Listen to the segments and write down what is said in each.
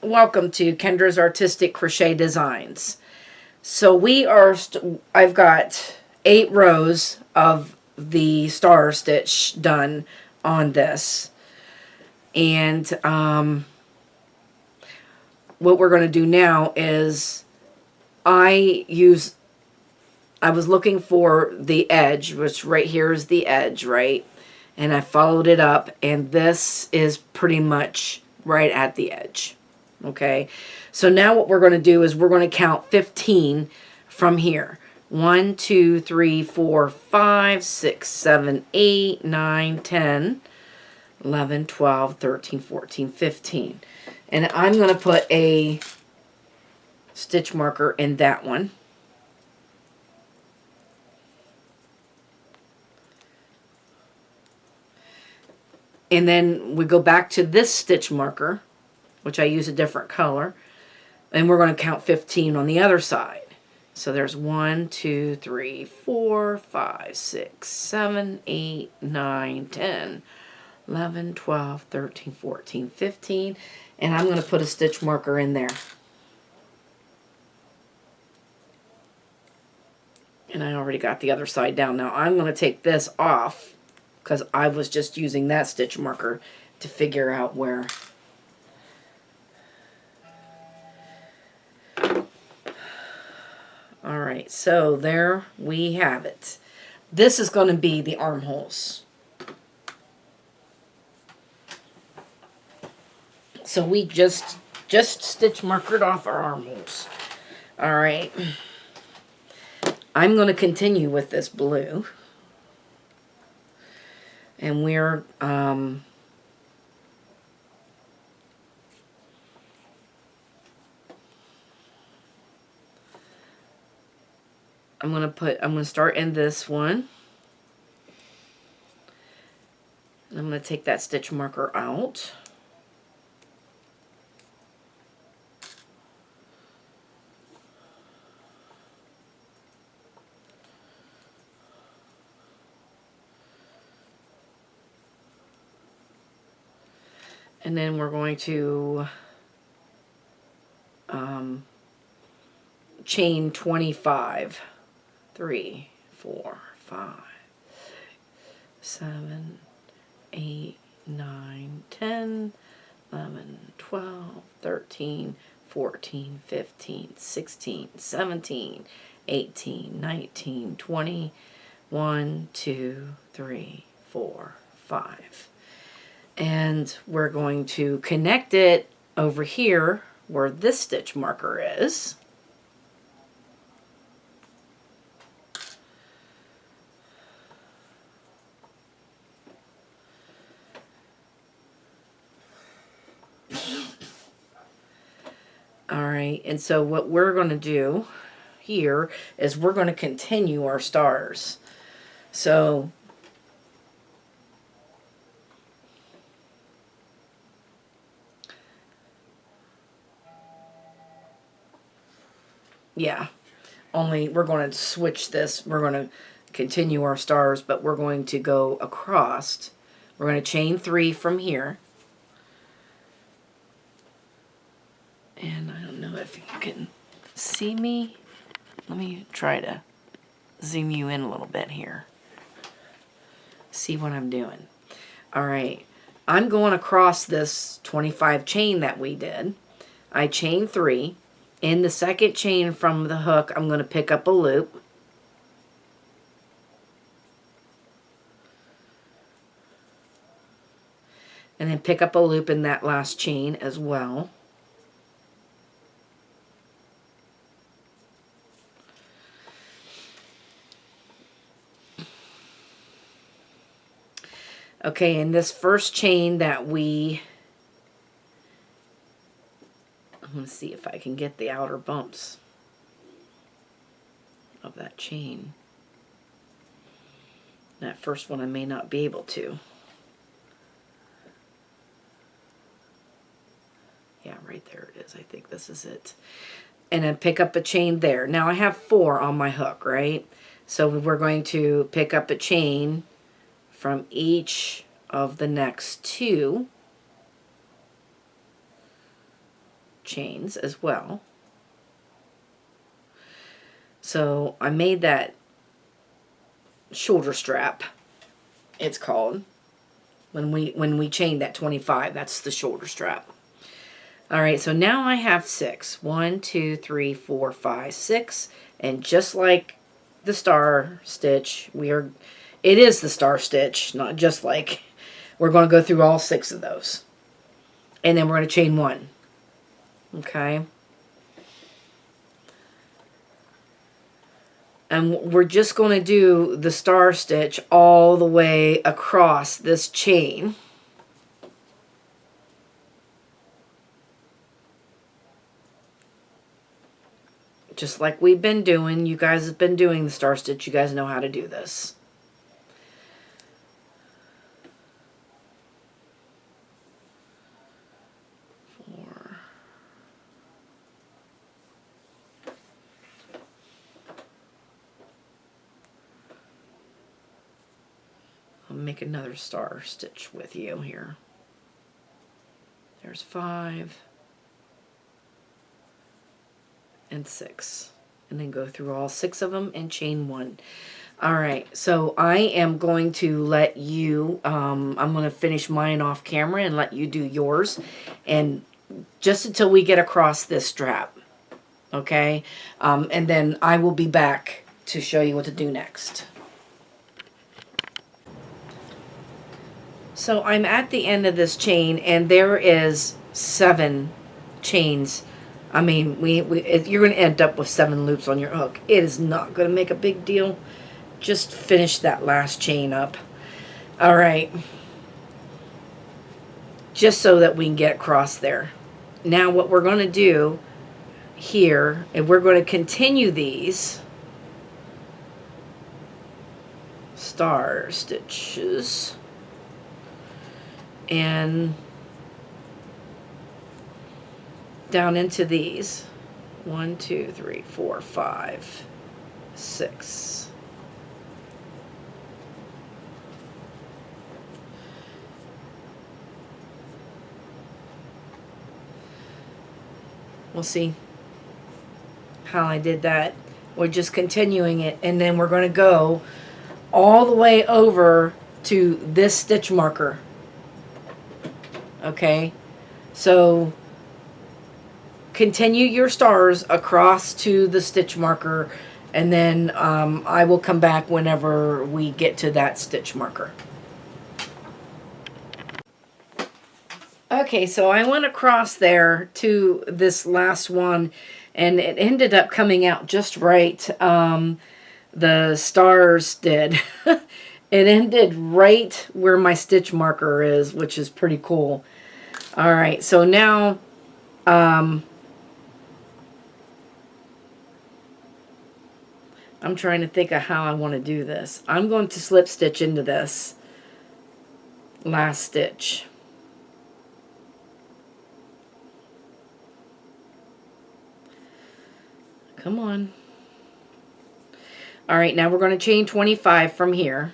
Welcome to Kendra's Artistic Crochet Designs. So I've got 8 rows of the star stitch done on this. And what we're going to do now is I was looking for the edge, which right here is the edge, right? And I followed it up, and this is pretty much right at the edge. Okay, so now what we're going to do is we're going to count 15 from here. 1, 2, 3, 4, 5, 6, 7, 8, 9, 10, 11, 12, 13, 14, 15. And I'm going to put a stitch marker in that one. And then we go back to this stitch marker, which I use a different color, and we're going to count 15 on the other side. So there's 1, 2, 3, 4, 5, 6, 7, 8, 9, 10, 11, 12, 13, 14, 15, and I'm going to put a stitch marker in there. And I already got the other side down. Now I'm going to take this off because I was just using that stitch marker to figure out where. Alright, so there we have it. This is going to be the armholes. So we just stitch markered off our armholes. Alright. I'm going to continue with this blue. And we're I'm going to start in this one. And I'm going to take that stitch marker out. And then we're going to chain 25. 3, 4, 5, 6, 7, 8, 9, 10, 11, 12, 13, 14, 15, 16, 17, 18, 19, 20, 1, 2, 3, 4, 5. And we're going to connect it over here where this stitch marker is. Alright, and so what we're going to do here is we're going to continue our stars. So yeah, only we're going to switch this. We're going to continue our stars, but we're going to go across. We're going to chain 3 from here. And I don't know if you can see me. Let me try to zoom you in a little bit here. See what I'm doing. Alright, I'm going across this 25 chain that we did. I chain 3. In the second chain from the hook, I'm going to pick up a loop. And then pick up a loop in that last chain as well. Okay, in this first chain that I'm going to see if I can get the outer bumps of that chain. That first one I may not be able to. Yeah, right there it is. I think this is it. And then pick up a chain there. Now I have 4 on my hook, right? So we're going to pick up a chain from each of the next 2 chains as well. So I made that shoulder strap, it's called. When we chained that 25, that's the shoulder strap. All right, so now I have 6. 1, 2, 3, 4, 5, 6. And just like the star stitch, it is the star stitch, not just like, we're going to go through all 6 of those. And then we're going to chain 1. Okay. And we're just going to do the star stitch all the way across this chain. Just like we've been doing. You guys have been doing the star stitch. You guys know how to do this. I'll make another star stitch with you here. There's 5 and 6. And then go through all 6 of them and chain 1. Alright, so I am going to let you, I'm going to finish mine off camera and let you do yours. And just until we get across this strap. Okay? And then I will be back to show you what to do next. So I'm at the end of this chain, and there is 7 chains. I mean, you're going to end up with 7 loops on your hook. It is not going to make a big deal. Just finish that last chain up. All right. Just so that we can get across there. Now what we're going to do here, and we're going to continue these star stitches. And down into these 1, 2, 3, 4, 5, 6. We'll see how I did that. We're just continuing it, and then we're going to go all the way over to this stitch marker. Okay, so continue your stars across to the stitch marker, and then I will come back whenever we get to that stitch marker. Okay, so I went across there to this last one, and it ended up coming out just right. The stars did. It ended right where my stitch marker is, which is pretty cool. All right, so now I'm trying to think of how I want to do this. I'm going to slip stitch into this last stitch. Come on. All right, now we're going to chain 25 from here.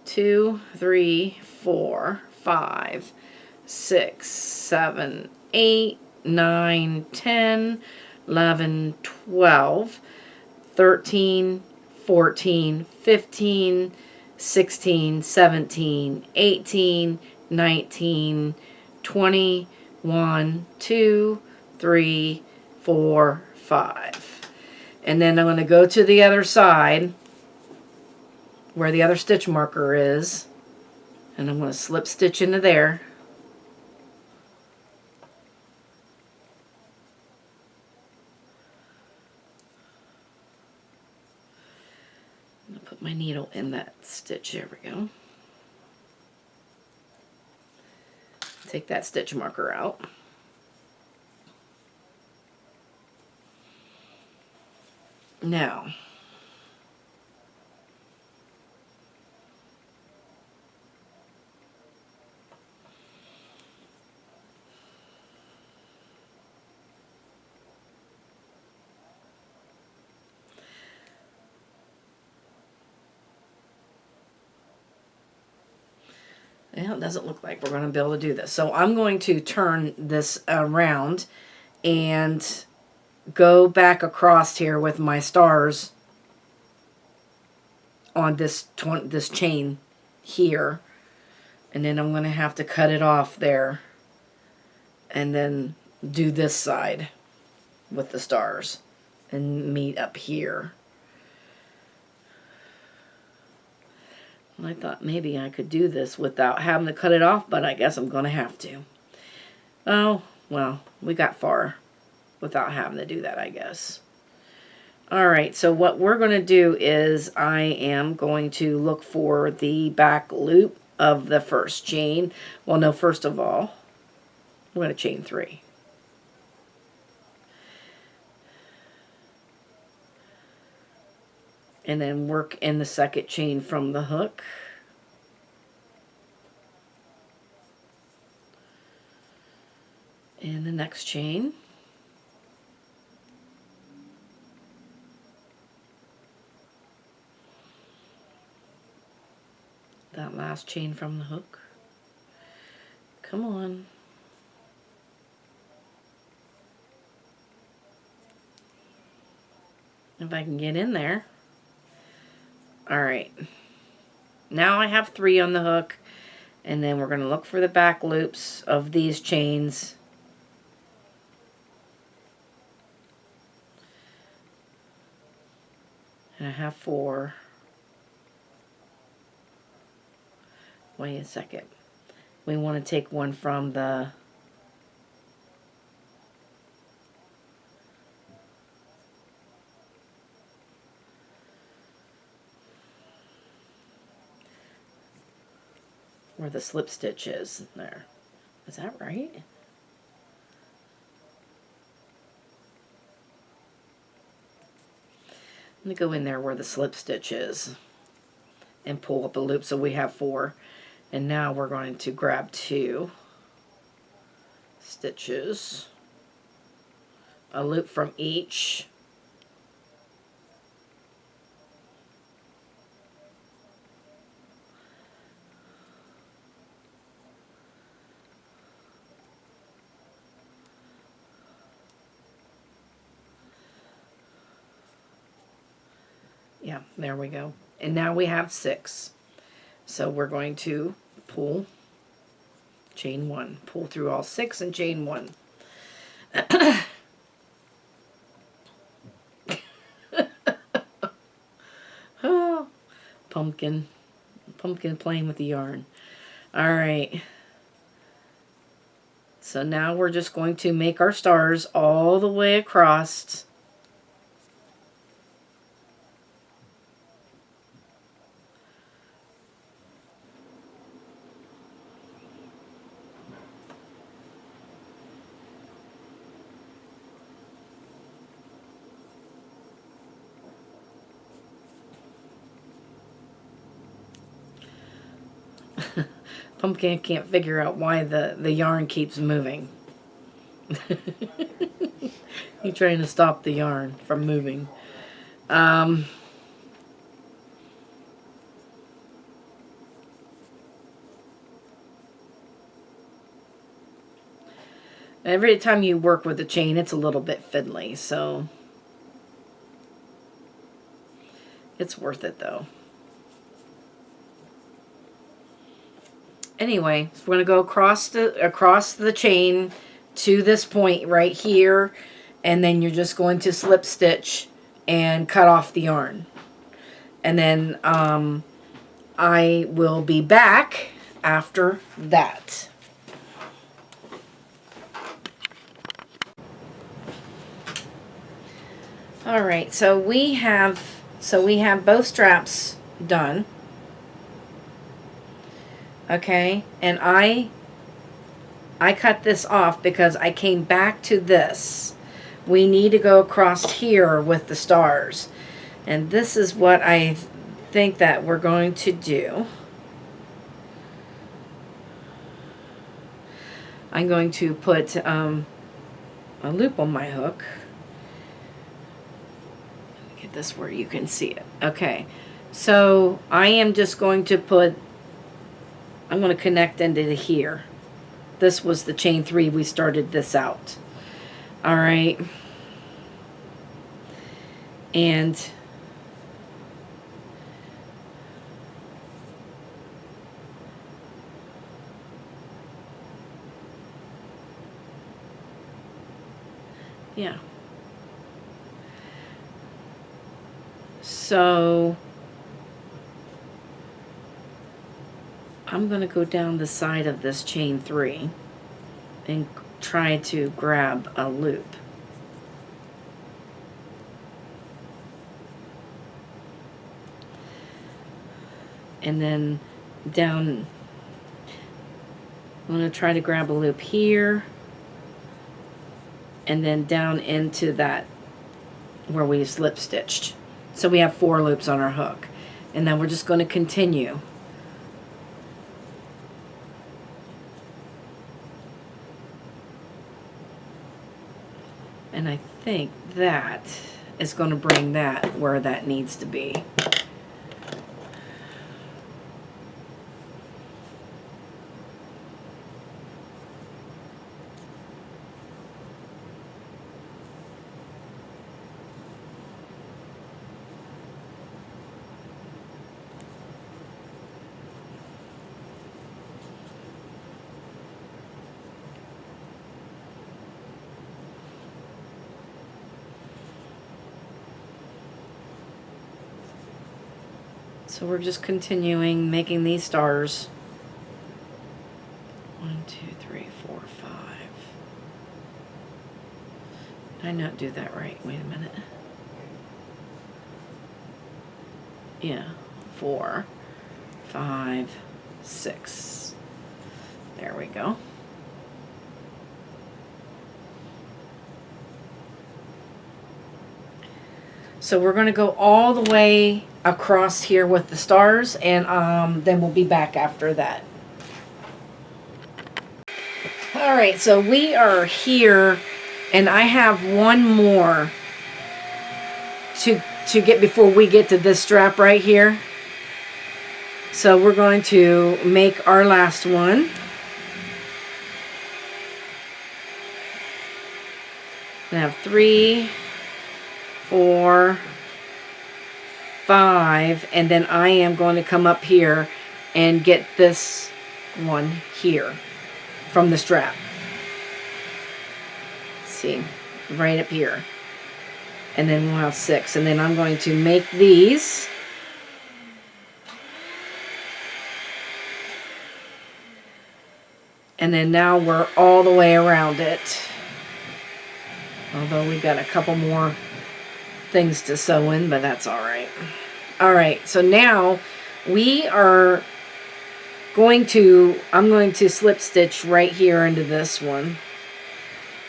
2, 3, 4, 5, 6, 7, 8, 9, 10, 11, 12, 13, 14, 15, 16, 17, 18, 19, 20, 1, 2, 3, 4, 5. And then I'm going to go to the other side where the other stitch marker is, and I'm going to slip stitch into there. I'm going to put my needle in that stitch. There we go. Take that stitch marker out. Now, Well, it doesn't look like we're going to be able to do this. So I'm going to turn this around and go back across here with my stars on this chain here. And then I'm going to have to cut it off there. And then do this side with the stars. And meet up here. And I thought maybe I could do this without having to cut it off, but I guess I'm going to have to. Oh, well, we got far without having to do that, I guess. Alright, so what we're going to do is I am going to look for the back loop of the first chain. Well, no, first of all, we're going to chain 3. And then work in the second chain from the hook. And the next chain. That last chain from the hook. Come on. If I can get in there. Alright, now I have 3 on the hook, and then we're going to look for the back loops of these chains. And I have 4. Wait a second. We want to take one from the where the slip stitch is there. Is that right? Let me go in there where the slip stitch is and pull up a loop, so we have 4. And now we're going to grab 2 stitches, a loop from each. Yeah, there we go. And now we have 6. So we're going to pull, chain 1. Pull through all 6 and chain 1. Oh, pumpkin playing with the yarn. Alright. So now we're just going to make our stars all the way across. Pumpkin can't figure out why the yarn keeps moving. He's trying to stop the yarn from moving. Every time you work with the chain, it's a little bit fiddly, so it's worth it though. Anyway, so we're going to go across the chain to this point right here, and then you're just going to slip stitch and cut off the yarn. And then I will be back after that. All right, so we have both straps done. Okay, and I cut this off because I came back to this. We need to go across here with the stars. And this is what I think that we're going to do. I'm going to put a loop on my hook. Let me get this where you can see it. Okay, so I am just going to put I'm going to connect into here. This was the chain 3 we started this out. All right. And yeah. So I'm going to go down the side of this chain 3 and try to grab a loop. And then down, I'm going to try to grab a loop here, and then down into that where we slip stitched. So we have 4 loops on our hook. And then we're just going to continue. And I think that is going to bring that where that needs to be. So we're just continuing making these stars. 1, 2, 3, 4, 5. Did I not do that right? Wait a minute. Yeah, 4, 5, 6. There we go. So we're going to go all the way across here with the stars, and then we'll be back after that. All right, so we are here, and I have one more to get before we get to this strap right here. So we're going to make our last one. I have 3, 4, 5, and then I am going to come up here and get this one here from the strap. See, right up here. And then we'll have 6, and then I'm going to make these. And then now we're all the way around it. Although we've got a couple more things to sew in, but that's all right. All right, so now we are going to, I'm going to slip stitch right here into this one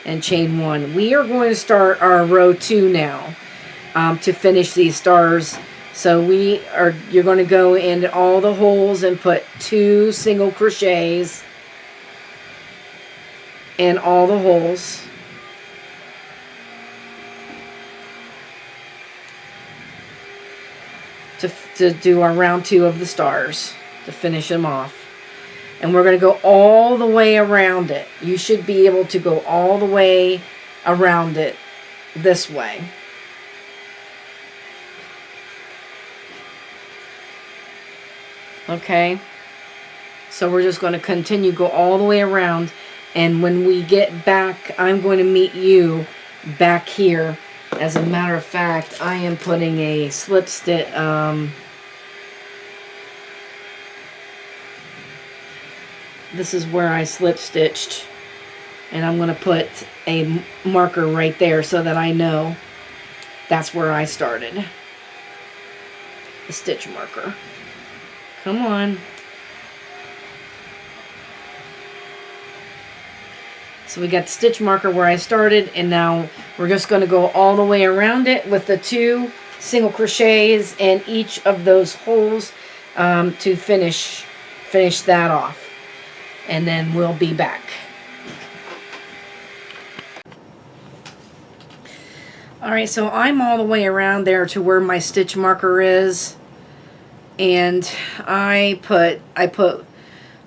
and chain 1. We are going to start our row 2 now to finish these stars. So you're going to go into all the holes and put 2 single crochets in all the holes. To do our round 2 of the stars, to finish them off. And we're going to go all the way around it. You should be able to go all the way around it this way. Okay, so we're just going to continue, go all the way around, and when we get back, I'm going to meet you back here. As a matter of fact, I am putting a slip stitch, this is where I slip stitched, and I'm going to put a marker right there so that I know that's where I started. A stitch marker. Come on. So we got the stitch marker where I started, and now we're just going to go all the way around it with the 2 single crochets in each of those holes to finish that off. And then we'll be back. Alright, so I'm all the way around there to where my stitch marker is, and I put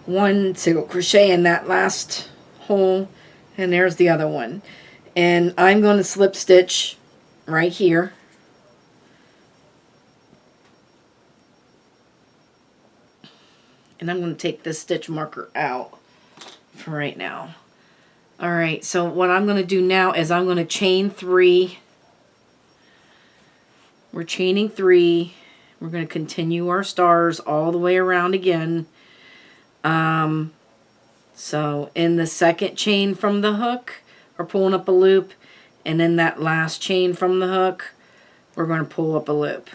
one single crochet in that last hole, and there's the other one. And I'm going to slip stitch right here. And I'm going to take this stitch marker out for right now. Alright, so what I'm going to do now is I'm going to chain 3. We're chaining 3. We're going to continue our stars all the way around again. So in the second chain from the hook, we're pulling up a loop. And in that last chain from the hook, we're going to pull up a loop.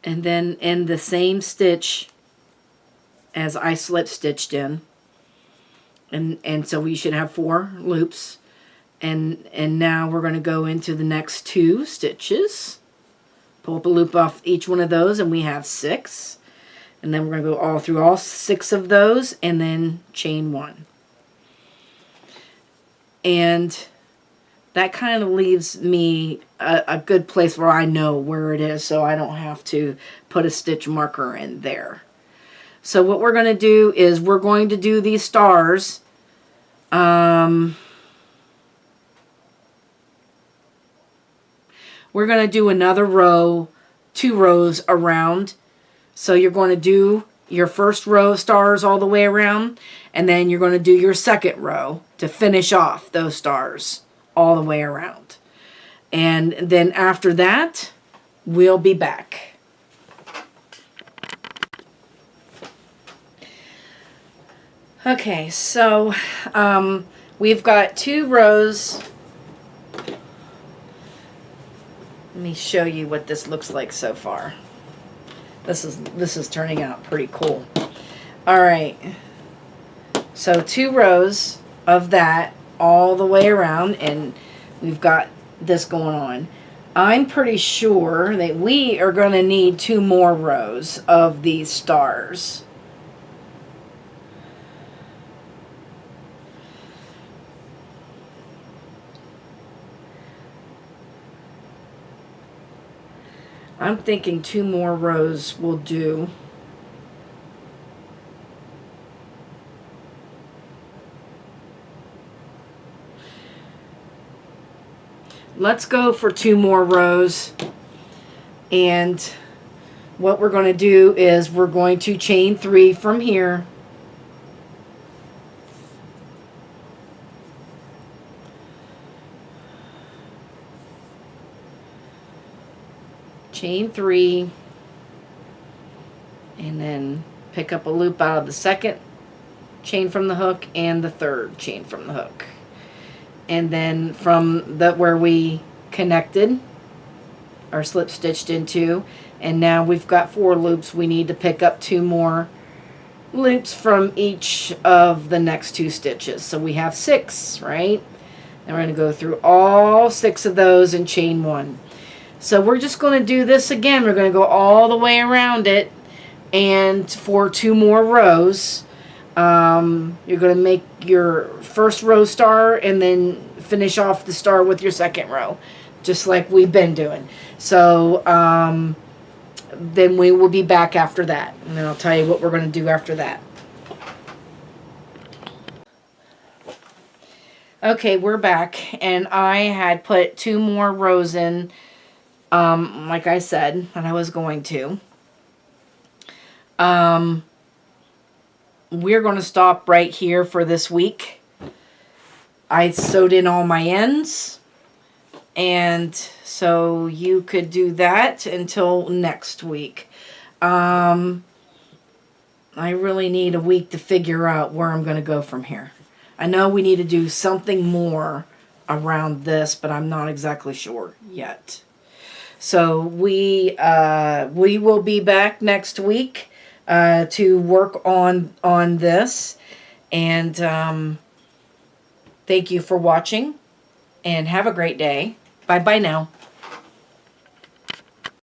And then in the same stitch as I slip stitched in, and so we should have 4 loops, and now we're going to go into the next 2 stitches, pull up a loop off each one of those, and we have 6, and then we're going to go all through all 6 of those and then chain 1. And that kind of leaves me a good place where I know where it is, so I don't have to put a stitch marker in there. So what we're going to do is we're going to do these stars. We're going to do another row, 2 rows around. So you're going to do your first row of stars all the way around, and then you're going to do your second row to finish off those stars all the way around. And then after that, we'll be back. Okay, so we've got 2 rows. Let me show you what this looks like so far. This is turning out pretty cool. All right, so 2 rows of that all the way around, and we've got this going on. I'm pretty sure that we are going to need 2 more rows of these stars. I'm thinking 2 more rows will do. Let's go for 2 more rows, and what we're going to do is we're going to chain 3 from here, chain 3, and then pick up a loop out of the second chain from the hook and the third chain from the hook. And then from where we connected or slip stitched into, and now we've got 4 loops, we need to pick up 2 more loops from each of the next 2 stitches. So we have 6, right? And we're going to go through all 6 of those and chain 1. So we're just going to do this again. We're going to go all the way around it, and for 2 more rows, you're going to make your first row star and then finish off the star with your second row, just like we've been doing. So then we will be back after that, and then I'll tell you what we're going to do after that. Okay, we're back, and I had put 2 more rows in, like I said, and I was going to. We're going to stop right here for this week. I sewed in all my ends, and so you could do that until next week. I really need a week to figure out where I'm going to go from here. I know we need to do something more around this, but I'm not exactly sure yet. So we will be back next week to work on this, and thank you for watching, and have a great day. Bye bye now.